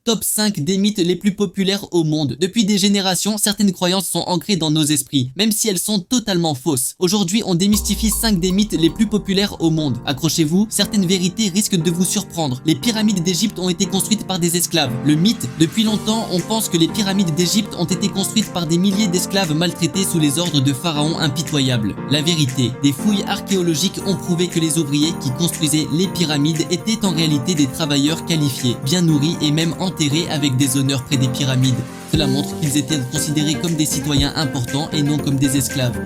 Top 5 des mythes les plus populaires au monde. Depuis des générations, certaines croyances sont ancrées dans nos esprits, même si elles sont totalement fausses. Aujourd'hui, on démystifie 5 des mythes les plus populaires au monde. Accrochez-vous, certaines vérités risquent de vous surprendre. Les pyramides d'Égypte ont été construites par des esclaves. Le mythe, depuis longtemps, on pense que les pyramides d'Égypte ont été construites par des milliers d'esclaves maltraités sous les ordres de pharaons impitoyables. La vérité, des fouilles archéologiques ont prouvé que les ouvriers qui construisaient les pyramides étaient en réalité des travailleurs qualifiés, bien nourris et même enterrés avec des honneurs près des pyramides. Cela montre qu'ils étaient considérés comme des citoyens importants et non comme des esclaves.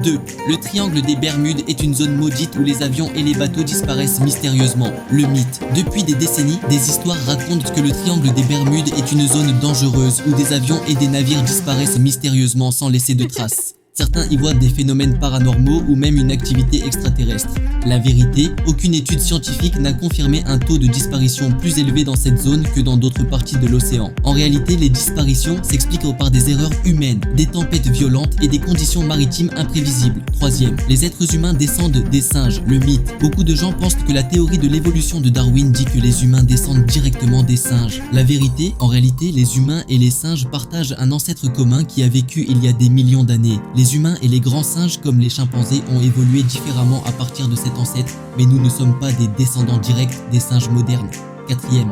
2. Le triangle des Bermudes est une zone maudite où les avions et les bateaux disparaissent mystérieusement. Le mythe. Depuis des décennies, des histoires racontent que le triangle des Bermudes est une zone dangereuse où des avions et des navires disparaissent mystérieusement sans laisser de traces. Certains y voient des phénomènes paranormaux ou même une activité extraterrestre. La vérité, aucune étude scientifique n'a confirmé un taux de disparition plus élevé dans cette zone que dans d'autres parties de l'océan. En réalité, les disparitions s'expliquent par des erreurs humaines, des tempêtes violentes et des conditions maritimes imprévisibles. 3e, les êtres humains descendent des singes, le mythe. Beaucoup de gens pensent que la théorie de l'évolution de Darwin dit que les humains descendent directement des singes. La vérité, en réalité, les humains et les singes partagent un ancêtre commun qui a vécu il y a des millions d'années. Les humains et les grands singes comme les chimpanzés ont évolué différemment à partir de cet ancêtre, mais nous ne sommes pas des descendants directs des singes modernes. 4e,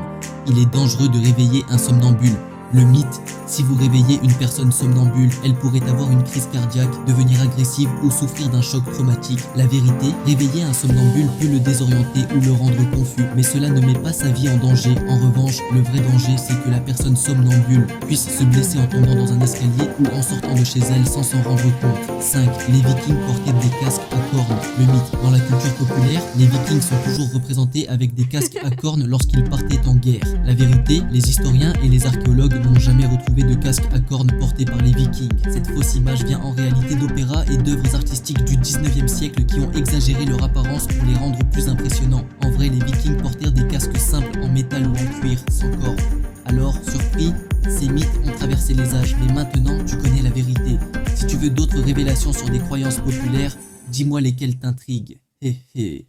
il est dangereux de réveiller un somnambule. Le mythe, si vous réveillez une personne somnambule, elle pourrait avoir une crise cardiaque, devenir agressive ou souffrir d'un choc traumatique. La vérité, réveiller un somnambule peut le désorienter ou le rendre confus, mais cela ne met pas sa vie en danger. En revanche, le vrai danger, c'est que la personne somnambule puisse se blesser en tombant dans un escalier ou en sortant de chez elle sans s'en rendre compte. 5. Les Vikings portaient des casques à cornes. Le mythe, dans la culture populaire, les Vikings sont toujours représentés avec des casques à cornes lorsqu'ils partaient en guerre. La vérité, les historiens et les archéologues n'ont jamais retrouvé de casque à cornes porté par les Vikings. Cette fausse image vient en réalité d'opéras et d'œuvres artistiques du 19e siècle qui ont exagéré leur apparence pour les rendre plus impressionnants. En vrai, les Vikings portèrent des casques simples en métal ou en cuir, sans cornes. Alors, surpris, ces mythes ont traversé les âges, mais maintenant tu connais la vérité. Si tu veux d'autres révélations sur des croyances populaires, dis-moi lesquelles t'intriguent. Hé hé.